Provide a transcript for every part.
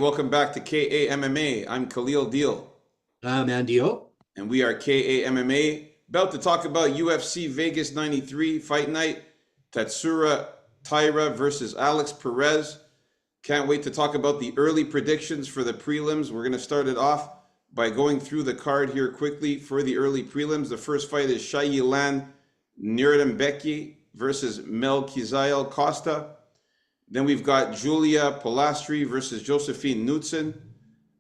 welcome back to KAMMA. I'm Khalil Deal, Mandio. and we are KAMMA. About to talk about UFC Vegas 93 Fight Night, Tatsura Taira versus Alex Perez. Can't wait to talk about the early predictions for the prelims. We're going to start it off by going through the card here quickly for the early prelims. The first fight is Shayilan Nuerdanbeki versus Melquizael Costa. Then we've got Julia Polastri versus Josephine Knudsen,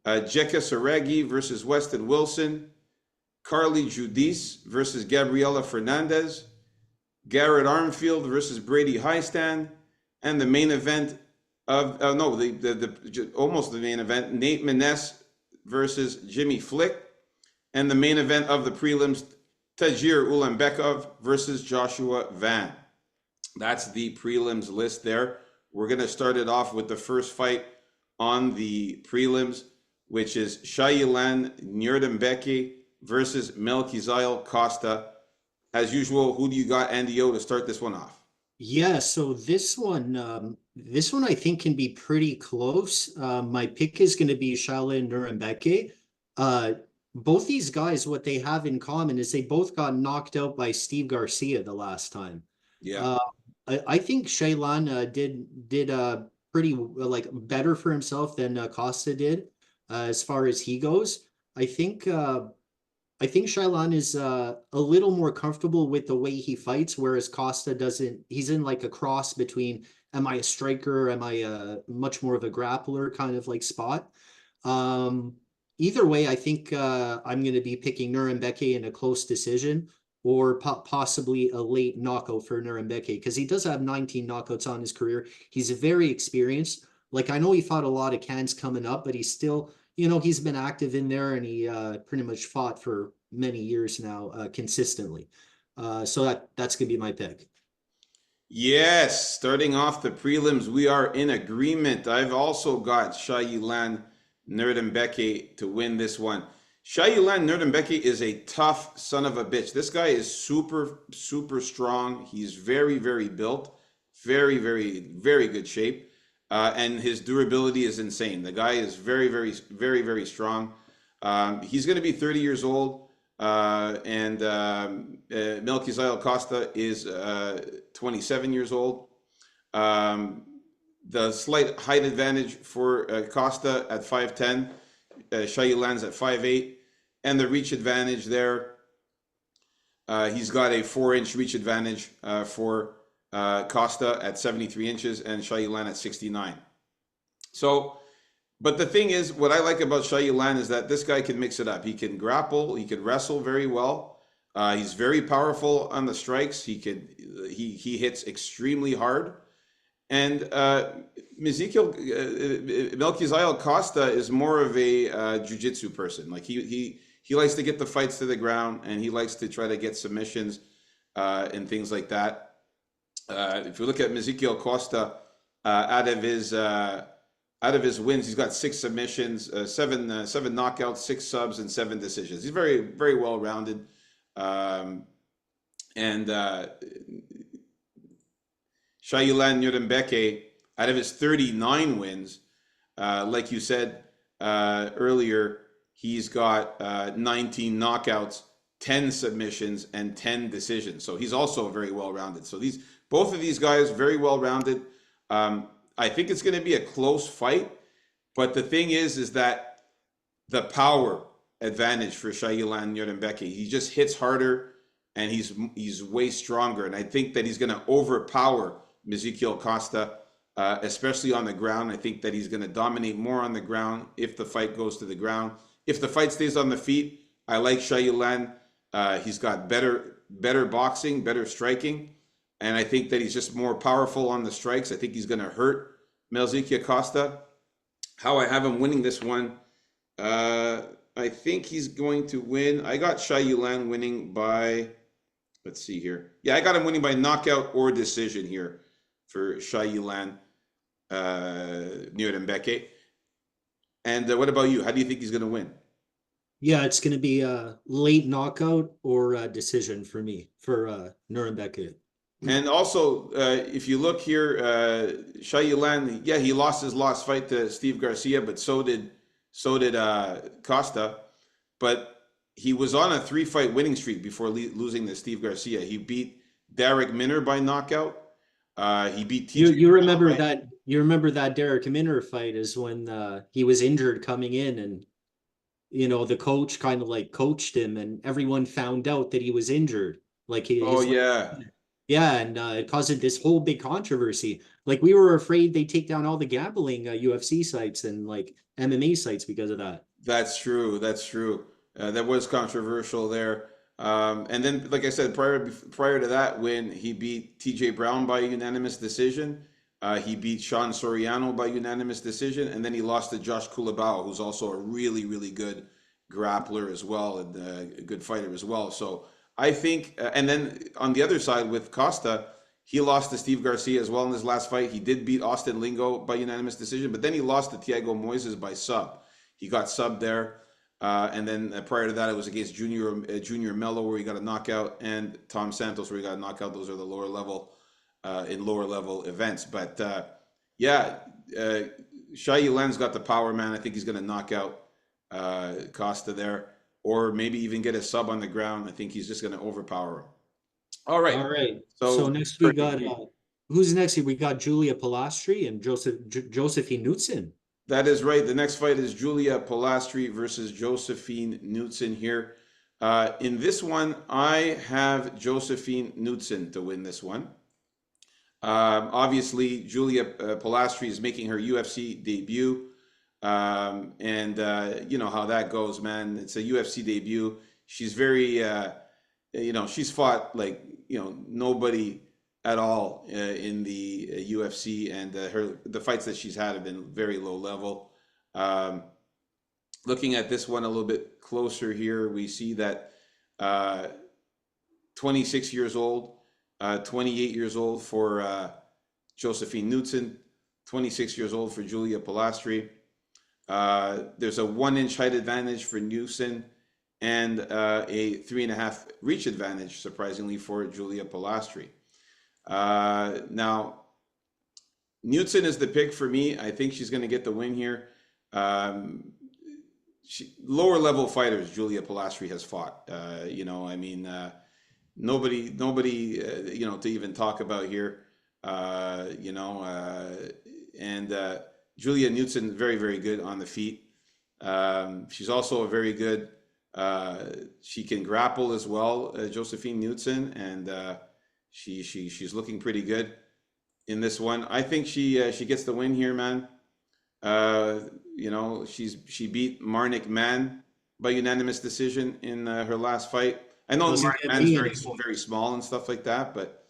Jekka Saragi versus Weston Wilson, Carly Judice versus Gabriela Fernandez, Garrett Armfield versus Brady Highstand, and the main event of almost the main event, Nate Maness versus Jimmy Flick, and the main event of the prelims, Tagir Ulanbekov versus Joshua Van. That's the prelims list there. We're going to start it off with the first fight on the prelims, which is Shayilan Nuerdanbeki versus Melquizael Costa. As usual, who do you got, Andy O, to start this one off? Yeah, so this one I think can be pretty close. My pick is going to be Shaolin Nuerdanbeki. Uh, both these guys, what they have in common is they both got knocked out by Steve Garcia the last time. Yeah. Uh, I think Shaylin did pretty like better for himself than Costa did as far as he goes. I think uh, I think Shailon is a little more comfortable with the way he fights, whereas Costa doesn't. He's in like a cross between am I a striker, am I much more of a grappler kind of like spot. Um, Either way, I think I'm going to be picking Nuerdanbeki in a close decision or possibly a late knockout for Nuerdanbeki because he does have 19 knockouts on his career. He's very experienced. Like I know he fought a lot of cans coming up, but he's still he's been active in there and he pretty much fought for many years now consistently. So that's gonna be my pick. Yes, starting off the prelims, we are in agreement. I've also got Shayilan Nuerdanbeki to win this one. Shayilan Nuerdanbeki is a tough son of a bitch. This guy is super, super strong. He's very, very built, very, very, very good shape, and his durability is insane. The guy is very, very, very, very strong. He's going to be 30 years old, and Melquizael Costa is 27 years old. Um, the slight height advantage for Costa at 5'10", Shayilan's at 5'8", and the reach advantage there. He's got a 4-inch reach advantage for Costa at 73 inches and Shayilan at 69. So, but the thing is, what I like about Shayilan is that this guy can mix it up. He can grapple, he can wrestle very well. He's very powerful on the strikes. He hits extremely hard. And Melquizael Costa is more of a jiu-jitsu person. Like he likes to get the fights to the ground, and he likes to try to get submissions and things like that. If you look at Melquizael Costa, out of his wins, he's got 6 submissions, seven knockouts, 6 subs, and 7 decisions. He's very, very well rounded. And Shayilan Nuerdanbeki, out of his 39 wins, like you said earlier, he's got 19 knockouts, 10 submissions, and 10 decisions. So he's also very well rounded. So both of these guys very well rounded. I think it's going to be a close fight, but the thing is that the power advantage for Shayilan Nuerdanbeki, he just hits harder and he's way stronger. And I think that he's going to overpower Melquizael Costa, especially on the ground. I think that he's going to dominate more on the ground if the fight goes to the ground. If the fight stays on the feet, I like Shayilan. He's got better boxing, better striking. And I think that he's just more powerful on the strikes. I think he's going to hurt Melquizael Costa. How I have him winning this one, I think he's going to win. I got Shayilan winning by, let's see here. Yeah, I got him winning by knockout or decision here for Shayilan Nuerdanbeki. And what about you? How do you think he's going to win? Yeah, it's going to be a late knockout or a decision for me for Nuerdanbeki. And also, if you look here, Shai Yulan, yeah, he lost his last fight to Steve Garcia, but so did Costa. But he was on a 3-fight winning streak before losing to Steve Garcia. He beat Derek Minner by knockout. He beat You TJ you Brown remember by. that you remember that Derek Minner fight is when he was injured coming in, and the coach kind of like coached him, and everyone found out that he was injured. Like Oh his yeah, yeah, and it caused this whole big controversy. Like we were afraid they take down all the gambling UFC sites and like MMA sites because of that. that's true. That's true. That was controversial there. And then, like I said, prior to that, when he beat T.J. Brown by unanimous decision, he beat Sean Soriano by unanimous decision, and then he lost to Josh Kulabau, who's also a really, really good grappler as well and a good fighter as well. So I think, and then on the other side with Costa, he lost to Steve Garcia as well in his last fight. He did beat Austin Lingo by unanimous decision, but then he lost to Thiago Moises by sub. He got subbed there. And then prior to that, it was against Junior Mello where he got a knockout, and Tom Santos where he got a knockout. Those are the lower level events. But yeah, uh, Shai Yulan's got the power, man. I think he's going to knock out Costa there, or maybe even get a sub on the ground. I think he's just going to overpower him. All right. All right. So So next we got who's next? We got Julia Pilastri and Josephine Knudsen. that is right. The next fight is Julia Pilastri versus Josephine Knudsen here. In this one, I have Josephine Knudsen to win this one. Obviously, Julia Pilastri is making her UFC debut. And you know how that goes, man. It's a UFC debut. She's very, she's fought like, nobody at all in the UFC, and the fights that she's had have been very low level. Um, Looking at this one a little bit closer here, we see that uh, 26 years old, 28 years old for Josephine Knudsen, 26 years old for Julia Pilastri. There's a 1 inch height advantage for Newson and a 3.5 reach advantage, surprisingly, for Julia Pilastri. Now, Newton is the pick for me. I think she's going to get the win here. Um, Lower level fighters, Julia Pilastri has fought. Nobody, to even talk about here. And Julia Newton, very, very good on the feet. She's also a very good. She can grapple as well, Josephine Newton, and she's looking pretty good in this one. I think she gets the win here, man. She beat Marnik Man by unanimous decision in her last fight. I know Doesn't Marnik get Man's me very anymore. very small and stuff like that, but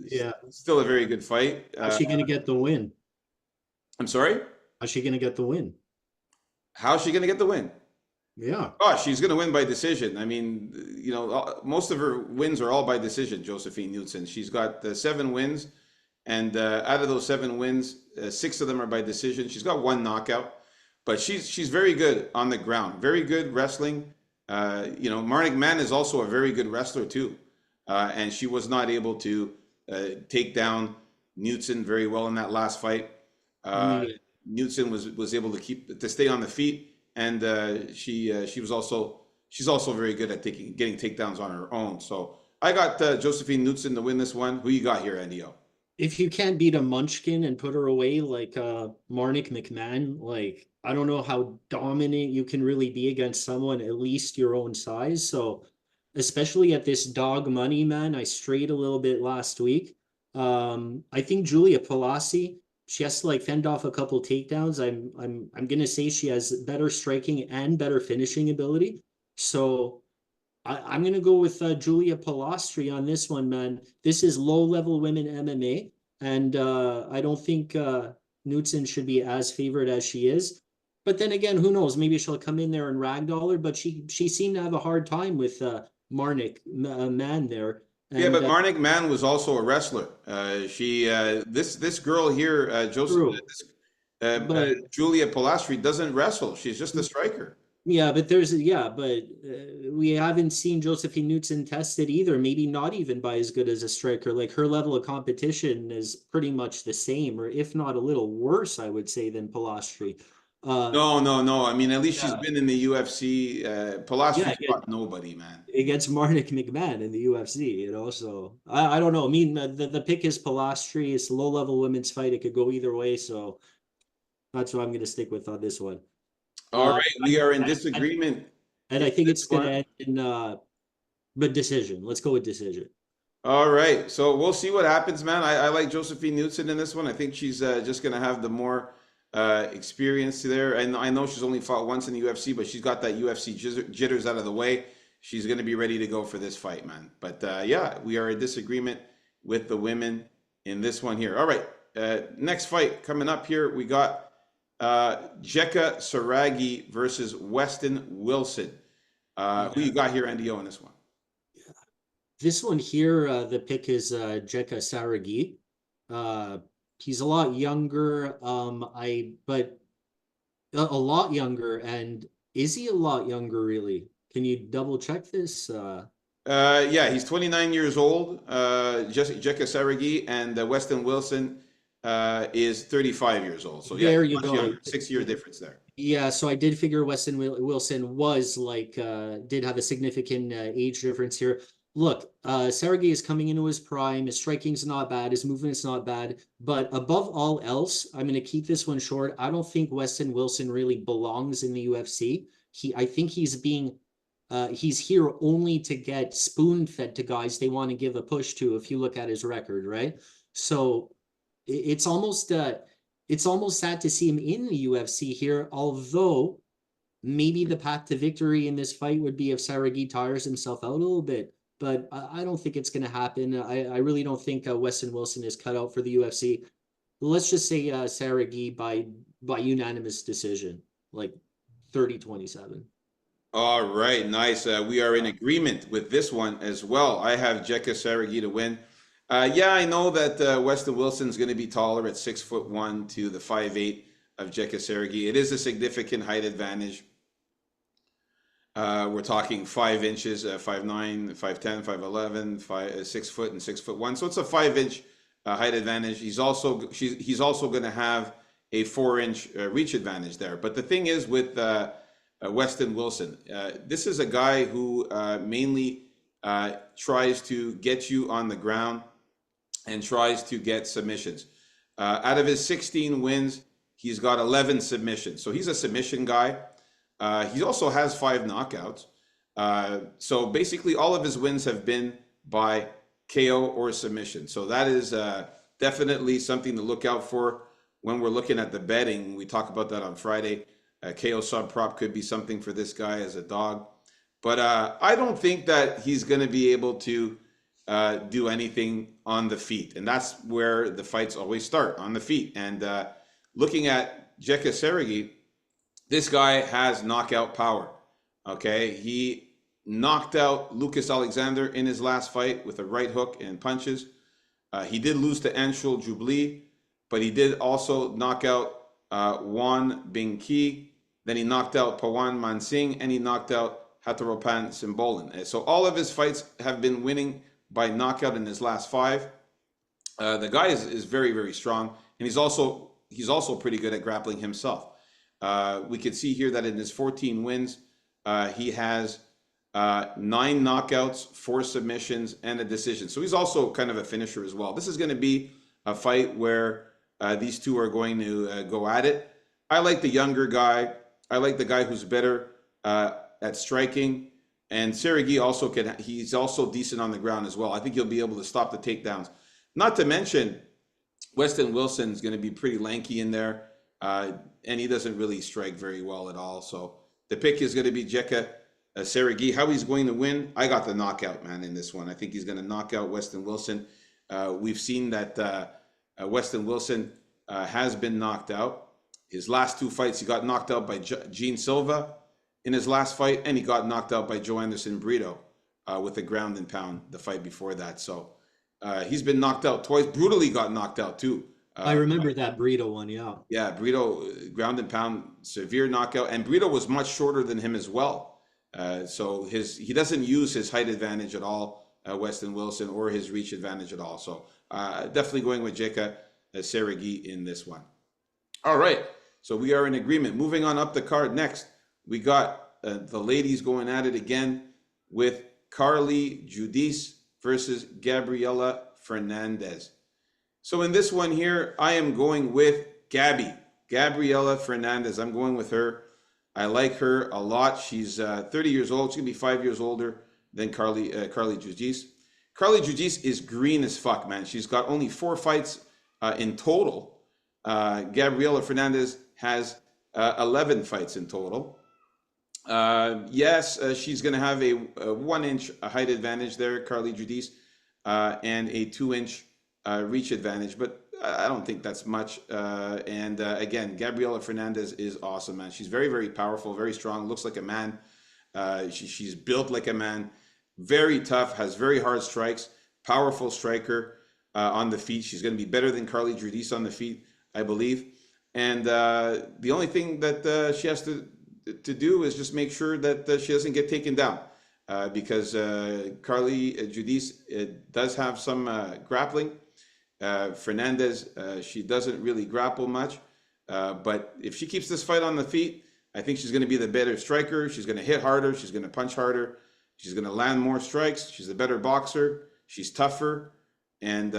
Yeah. still a very good fight. How's she gonna get the win? I'm sorry. How's she gonna get the win? How's she going to get the win? Yeah. Oh, she's going to win by decision. I mean, most of her wins are all by decision, Josephine Newton. She's got 7 wins, and out of those 7 wins, 6 of them are by decision. She's got 1 knockout, but she's very good on the ground, very good wrestling. Marnik Man is also a very good wrestler too, and she was not able to take down Newton very well in that last fight. Mm. Newton was able to stay on the feet, and she's also very good at getting takedowns on her own. So I got Josephine Newton to win this one. Who you got here, Andio? If you can't beat a munchkin and put her away like Marnik McMahon, like I don't know how dominant you can really be against someone at least your own size. So especially at this dog money, man, I strayed a little bit last week. I think Julia Palasi, she has to like fend off a couple takedowns. I'm gonna say she has better striking and better finishing ability. So I'm gonna go with Julia Palastri on this one, man. This is low-level women MMA, and I don't think Knudsen should be as favored as she is. But then again, who knows? Maybe she'll come in there and ragdoll her. But she seemed to have a hard time with Marnik Man there, Yeah, and but Marnik Man was also a wrestler. This girl here, true. But Julia Pilastri doesn't wrestle. She's just a striker. Yeah, but we haven't seen Josephine Newton tested either. Maybe not even by as good as a striker. Like her level of competition is pretty much the same, or if not a little worse, I would say, than Polastri. Uh, No, no, no. I mean, at least she's yeah, been in the UFC. yeah, Palastri's fought nobody, man. against Marnik McMahon in the UFC, So I don't know. I mean, the pick is Polastri. It's a low level women's fight. It could go either way. So that's what I'm going to stick with on this one. All Uh, right, we are in and, disagreement and in I think this it's going to one. end in but decision. Let's go with decision. All right, so we'll see what happens, man. I like Josephine Newton in this one. I think she's just going to have the more experience there. And I know she's only fought once in the UFC, but she's got that UFC jitters out of the way. She's going to be ready to go for this fight, man. But yeah, we are in disagreement with the women in this one here. All right, next fight coming up here, we got Jekka Saragi versus Weston Wilson. Who you Yeah. got here, Andy O, in this one? This one here, the pick is Jekka Saragi. Uh, he's a lot younger. But a lot younger. And is he a lot younger, really? Can you double check this? Yeah, he's 29 years old, Jekka Saragi, and Weston Wilson is 35 years old. So yeah, There he's you much go. younger, 6 year difference there. Yeah, so I did figure Wilson was like did have a significant age difference here. Look, Sergey is coming into his prime. His striking's not bad. His movement's not bad. But above all else, I'm going to keep this one short. I don't think Weston Wilson really belongs in the UFC. I think he's here only to get spoon fed to guys they want to give a push to. If you look at his record, right? So it's almost sad to see him in the UFC here, although maybe the path to victory in this fight would be if Saragi tires himself out a little bit. But I don't think it's going to happen. I really don't think Weston Wilson is cut out for the UFC. Let's just say Saragi by unanimous decision, like 30-27. All right, nice. We are in agreement with this one as well. I have Jekka Saragi to win. Yeah, I know that Weston Wilson's going to be taller at 6'1" to the 5'8" of Jekka Saragi. It is a significant height advantage. We're talking 5 inches, 5'9", 5'10", 5'11", 6 foot and 6'1". So it's a 5 inch height advantage. He's also going to have a 4 inch reach advantage there. But the thing is with Weston Wilson, this is a guy who mainly tries to get you on the ground and tries to get submissions. Out of his 16 wins, he's got 11 submissions. So he's a submission guy. He also has 5 knockouts. So basically, all of his wins have been by KO or submission. So that is definitely something to look out for when we're looking at the betting. We talk about that on Friday. KO sub prop could be something for this guy as a dog. But I don't think that he's going to be able to do anything on the feet. And that's where the fights always start, on the feet. And looking at Jekka Saragi, this guy has knockout power. Okay, he knocked out Lucas Alexander in his last fight with a right hook and punches. He did lose to Anshul Jubli, but he did also knock out Juan Bingki. Then he knocked out Pawan Mansingh, and he knocked out Hataropan Simbolan. So all of his fights have been winning by knockout in his last 5. The guy is very, very strong, and he's also pretty good at grappling himself. We could see here that in his 14 wins, he has 9 knockouts, 4 submissions, and a decision. So he's also kind of a finisher as well. This is going to be a fight where these two are going to go at it. I like the younger guy. I like the guy who's better at striking. And Saragi also he's also decent on the ground as well. I think he'll be able to stop the takedowns. Not to mention, Weston Wilson's going to be pretty lanky in there. And he doesn't really strike very well at all. So the pick is going to be Jekka Saragi. How he's going to win, I got the knockout, man, in this one. I think he's going to knock out Weston Wilson. We've seen that Weston Wilson has been knocked out. His last 2 fights, he got knocked out by Gene Silva in his last fight, and he got knocked out by Joe Anderson Brito with a ground and pound the fight before that. So he's been knocked out twice, brutally got knocked out too I remember that burrito one. Yeah. Yeah, Brito, ground and pound, severe knockout, and Brito was much shorter than him as well. So he doesn't use his height advantage at all, Weston Wilson, or his reach advantage at all. So definitely going with Jeka Seregi in this one. All right, so we are in agreement. Moving on up the card next, we got the ladies going at it again with Carly Judice versus Gabriela Fernandez. So in this one here, I am going with Gabriela Fernandez. I'm going with her. I like her a lot. She's 30 years old. She's gonna be 5 years older than Carly Judice. Carly Judice is green as fuck, man. She's got only 4 fights in total. Gabriela Fernandez has 11 fights in total. Yes, she's going to have a 1 inch height advantage there, Carly Judice, and a 2 inch reach advantage, but I don't think that's much. And again, Gabriela Fernandez is awesome, man. She's very, very powerful, very strong, looks like a man. She's built like a man, very tough, has very hard strikes, powerful striker on the feet. She's going to be better than Carly Judice on the feet, I believe. And the only thing that she has to do is just make sure that she doesn't get taken down. Because Carly Judice does have some grappling. Fernandez, she doesn't really grapple much. But if she keeps this fight on the feet, I think she's going to be the better striker. She's going to hit harder. She's going to punch harder. She's going to land more strikes. She's a better boxer. She's tougher. And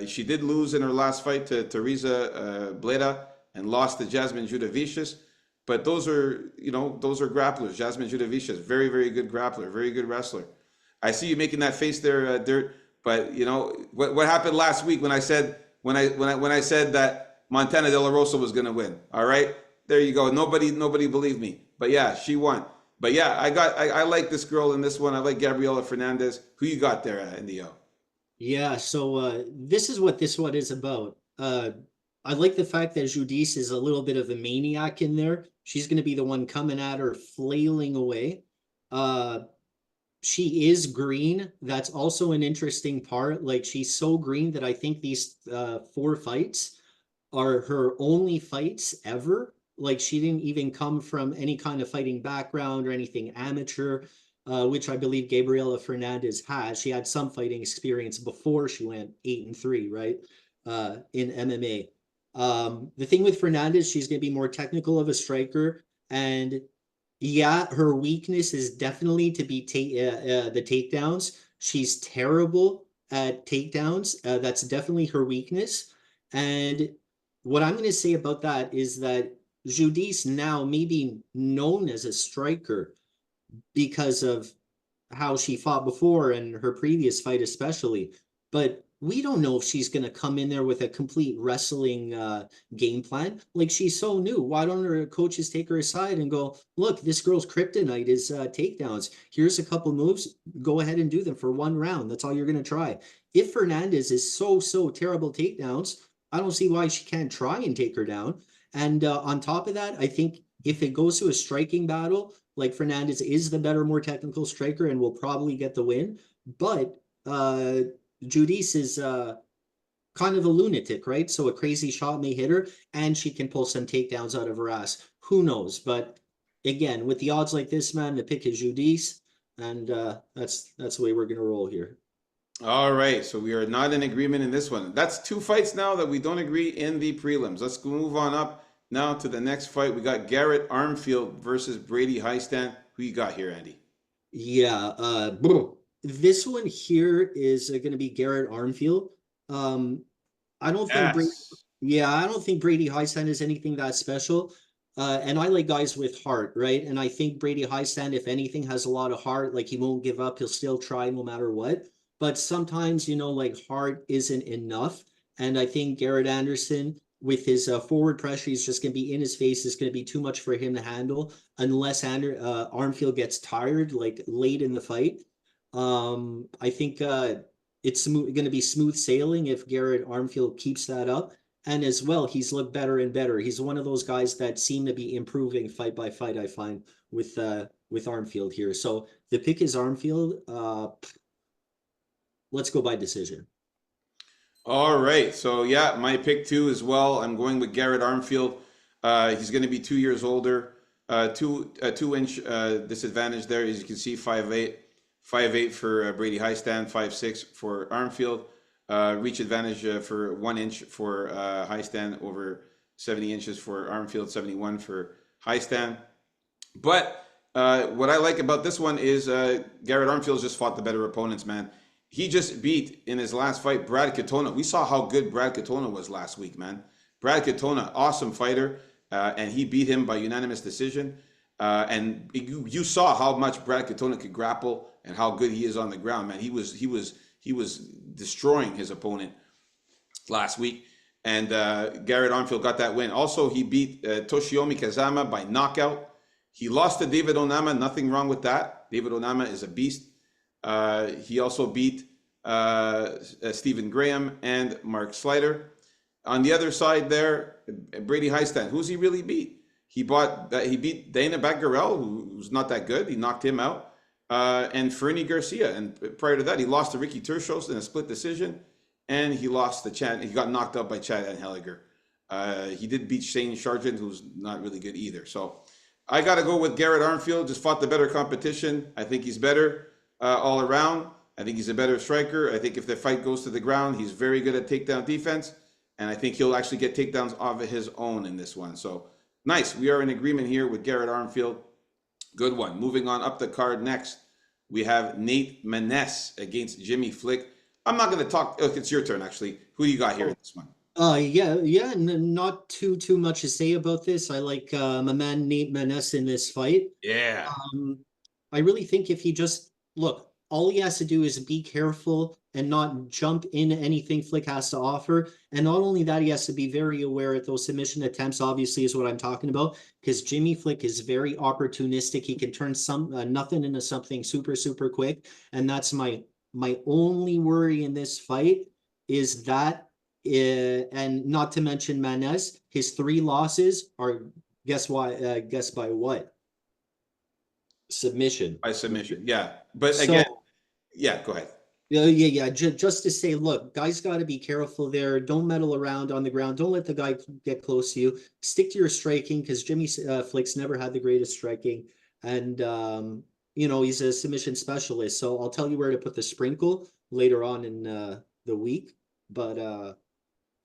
she did lose in her last fight to Teresa Bleda and lost to Jasmine Judavicius. But those are grapplers. Jasmine Judavicius, very, very good grappler, very good wrestler. I see you making that face there, Dirt. But you know what happened last week when I said that Montana De La Rosa was going to win. All right, there you go. Nobody believed me. But yeah, she won. But yeah, I like this girl in this one. I like Gabriela Fernandez. Who you got there, Indio? Yeah, so this is what this one is about. I like the fact that Judice is a little bit of a maniac in there. She's going to be the one coming at her, flailing away. She is green. That's also an interesting part. Like, she's so green that I think these 4 fights are her only fights ever. Like, she didn't even come from any kind of fighting background or anything amateur, which I believe Gabriela Fernandez has. She had some fighting experience before she went 8-3, right? In MMA. The thing with Fernandez, she's going to be more technical of a striker, and yeah, her weakness is definitely to be the takedowns. She's terrible at takedowns. That's definitely her weakness. And what I'm going to say about that is that Judice now may be known as a striker because of how she fought before and her previous fight especially. But we don't know if she's going to come in there with a complete wrestling game plan. Like, she's so new. Why don't her coaches take her aside and go, look, this girl's kryptonite is takedowns. Here's a couple moves. Go ahead and do them for 1 round. That's all you're going to try. If Fernandez is so terrible takedowns, I don't see why she can't try and take her down. And on top of that, I think if it goes to a striking battle, like, Fernandez is the better, more technical striker and will probably get the win. But Judice is kind of a lunatic, right? So a crazy shot may hit her, and she can pull some takedowns out of her ass. Who knows? But again, with the odds like this, man, the pick is Judice, and that's the way we're gonna roll here. All right, so we are not in agreement in this one. That's 2 fights now that we don't agree in the prelims. Let's move on up now to the next fight. We got Garrett Armfield versus Brady Highstand. Who you got here, Andy? Yeah, this one here is going to be Garrett Armfield. I don't think Yes. I don't think Brady Highstand is anything that special. And I like guys with heart, right? And I think Brady Highstand, if anything, has a lot of heart. Like, he won't give up. He'll still try no matter what. But sometimes, like, heart isn't enough. And I think Garrett Anderson, with his forward pressure, he's just going to be in his face. It's going to be too much for him to handle unless Armfield gets tired, like, late in the fight. I think it's going to be smooth sailing if Garrett Armfield keeps that up. And as well, he's looked better and better. He's one of those guys that seem to be improving fight by fight, I find, with Armfield here. So the pick is Armfield. Let's go by decision. All right. So yeah, my pick two as well. I'm going with Garrett Armfield. He's going to be 2 years older. 2 inch disadvantage there, as you can see, 5'8", for Brady Highstand, 5'6" for Armfield. Reach advantage for 1 inch for Highstand, over 70 inches for Armfield, 71 for Highstand. But what I like about this one is Garrett Armfield's just fought the better opponents, man. He just beat in his last fight Brad Katona. We saw how good Brad Katona was last week, man. Brad Katona, awesome fighter, and he beat him by unanimous decision. And you saw how much Brad Katona could grapple and how good he is on the ground, man. He was destroying his opponent last week. And Garrett Armfield got that win. Also, he beat Toshiomi Kazama by knockout. He lost to David Onama. Nothing wrong with that. David Onama is a beast. He also beat Stephen Graham and Mark Slider. On the other side there, Brady Highstand. Who's he really beat? He beat Dana Baggarel, who's not that good. He knocked him out. And Fernie Garcia. And prior to that, he lost to Ricky Tershos in a split decision. And he lost to Chad. He got knocked out by Chad Anheliger. He did beat Shane Sargent, who's not really good either. So I got to go with Garrett Armfield. Just fought the better competition. I think he's better all around. I think he's a better striker. I think if the fight goes to the ground, he's very good at takedown defense. And I think he'll actually get takedowns of his own in this one. So nice. We are in agreement here with Garrett Armfield. Good one. Moving on up the card next, we have Nate Maness against Jimmy Flick. I'm not going to talk. Oh, it's your turn, actually. Who do you got here in this one? Yeah, not too much to say about this. I like my man Nate Maness in this fight. Yeah. I really think if he just look, all he has to do is be careful and not jump into anything Flick has to offer. And not only that, he has to be very aware at those submission attempts, obviously, is what I'm talking about. Because Jimmy Flick is very opportunistic. He can turn some nothing into something super quick. And that's my only worry in this fight is that, and not to mention Manez, his 3 losses are guess why? Guess by what? Submission. By submission. Yeah. But So again, yeah, go ahead. yeah. Just to say, look, guys got to be careful there. Don't meddle around on the ground. Don't let the guy get close to you. Stick to your striking because Jimmy Flick's never had the greatest striking, and he's a submission specialist. So I'll tell you where to put the sprinkle later on in the week. But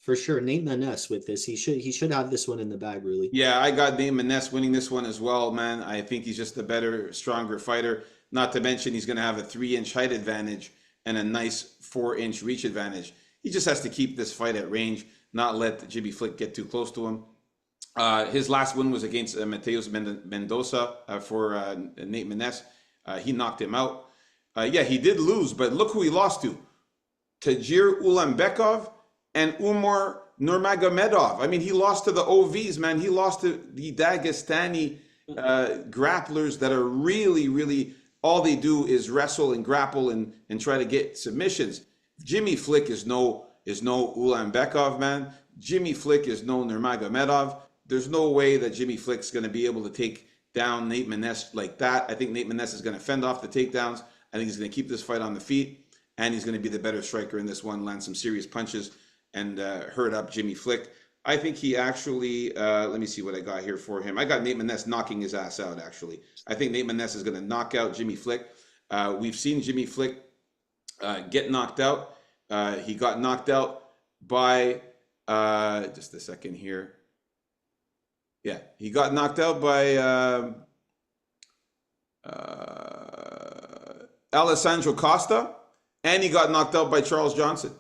for sure, Nate Maness with this, he should have this one in the bag, really. Yeah, I got Nate Maness winning this one as well, man. I think he's just a better, stronger fighter. Not to mention he's going to have a 3-inch height advantage and a nice 4-inch reach advantage. He just has to keep this fight at range, not let Jimmy Flick get too close to him. His last win was against Mateus Mendoza for Nate Maness. He knocked him out. Yeah, he did lose, but look who he lost to. Tajir Ulanbekov and Umar Nurmagomedov. I mean, he lost to the OVs, man. He lost to the Dagestani grapplers that are really, all they do is wrestle and grapple and try to get submissions. Jimmy Flick is no Ulanbekov, man. Jimmy Flick is no Nurmagomedov. There's no way that Jimmy Flick's going to be able to take down Nate Maness like that. I think Nate Maness is going to fend off the takedowns. I think he's going to keep this fight on the feet, and he's going to be the better striker in this one, land some serious punches, and hurt up Jimmy Flick. I think he actually, let me see what I got here for him. I got Nate Maness knocking his ass out, actually. I think Nate Maness is going to knock out Jimmy Flick. We've seen Jimmy Flick get knocked out. He got knocked out by, just a second here. Yeah, he got knocked out by Alessandro Costa, and he got knocked out by Charles Johnson.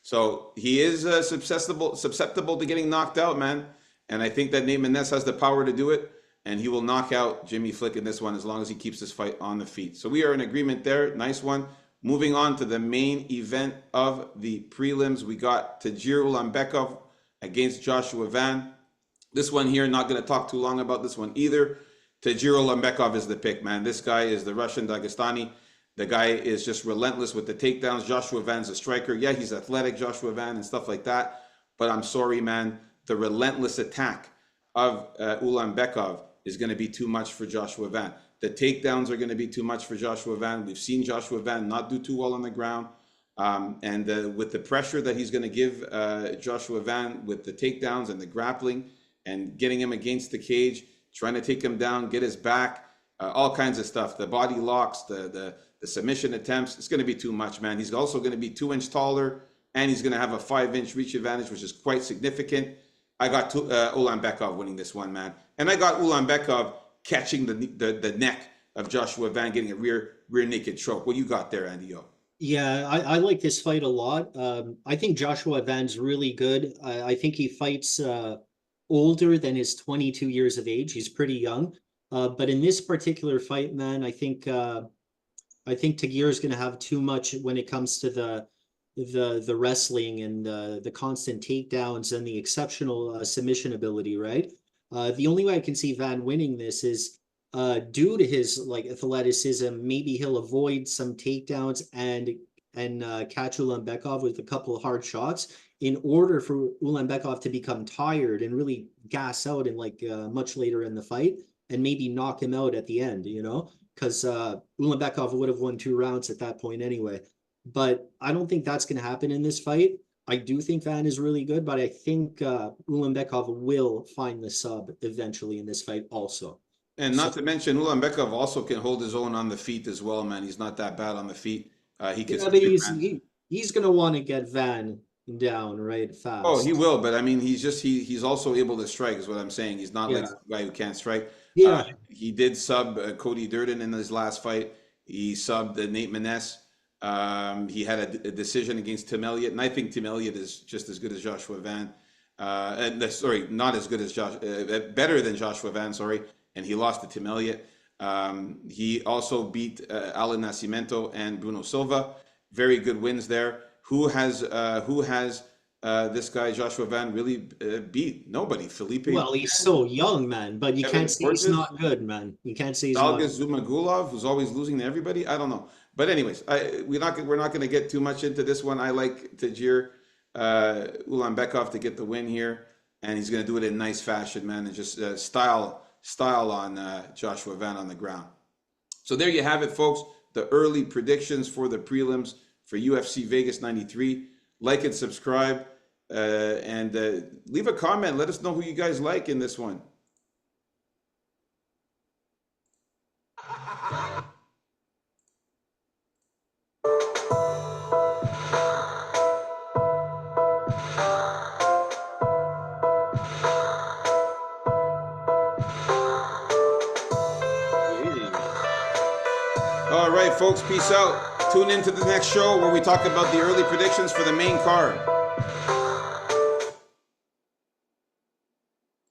So he is susceptible to getting knocked out, man. And I think that Nate Maness has the power to do it, and he will knock out Jimmy Flick in this one as long as he keeps this fight on the feet. So we are in agreement there. Nice one. Moving on to the main event of the prelims, we got Tajir Ulanbekov against Joshua Van. This one here, not going to talk too long about this one either. Tajir Ulanbekov is the pick, man. This guy is the Russian Dagestani. The guy is just relentless with the takedowns. Joshua Van's a striker. Yeah, he's athletic, Joshua Van, and stuff like that. But I'm sorry, man. The relentless attack of Ulanbekov is going to be too much for Joshua Van. The takedowns are going to be too much for Joshua Van. We've seen Joshua Van not do too well on the ground. And with the pressure that he's going to give Joshua Van with the takedowns and the grappling and getting him against the cage, trying to take him down, get his back, all kinds of stuff. The body locks, the submission attempts. It's going to be too much, man. He's also going to be 2 inch taller, and he's going to have a 5 inch reach advantage, which is quite significant. I got Ulanbekov winning this one, man. And I got Ulanbekov catching the neck of Joshua Van, getting a rear naked choke. What you got there, Andy? Yeah, I like this fight a lot. I think Joshua Van's really good. I think he fights older than his 22 years of age. He's pretty young. But in this particular fight, man, I think Tagir is going to have too much when it comes to the wrestling and the constant takedowns and the exceptional submission ability, right? The only way I can see Van winning this is due to his like athleticism. Maybe he'll avoid some takedowns and catch Ulanbekov with a couple of hard shots in order for Ulanbekov to become tired and really gas out and like much later in the fight and maybe knock him out at the end, you know, because Ulanbekov would have won 2 rounds at that point anyway. But I don't think that's going to happen in this fight. I do think Van is really good, but I think Ulanbekov will find the sub eventually in this fight also. And So not to mention, Ulanbekov also can hold his own on the feet as well, man. He's not that bad on the feet. He can yeah, but submit, man. he's gonna want to get Van down right Oh, he fast. will, but I mean, he's also able to strike, is what I'm saying. He's not like Yeah, some guy who can't strike. Uh, yeah. he did sub Cody Durden in his last fight. He subbed Nate Maness. He had a decision against Tim Elliott, and I think Tim Elliott is just as good as Joshua Van. Sorry, not as good as better than Joshua Van. Sorry, and he lost to Tim Elliott. He also beat Alan Nascimento and Bruno Silva. Very good wins there. Who has this guy Joshua Van really beat? Nobody. Felipe Well, he's so young, man, but you Evan can't say he's Forges, not good, man. You can't say he's not Dalgas good. Zumagulov, who's always losing to everybody. I don't know. But anyways, we're not going to get too much into this one. I like Tajir Ulanbekov to get the win here, and he's going to do it in nice fashion, man, and just style on Joshua Van on the ground. So there you have it, folks. The early predictions for the prelims for UFC Vegas 93. Like and subscribe, and leave a comment. Let us know who you guys like in this one. All right, folks, peace out. Tune into the next show where we talk about the early predictions for the main card.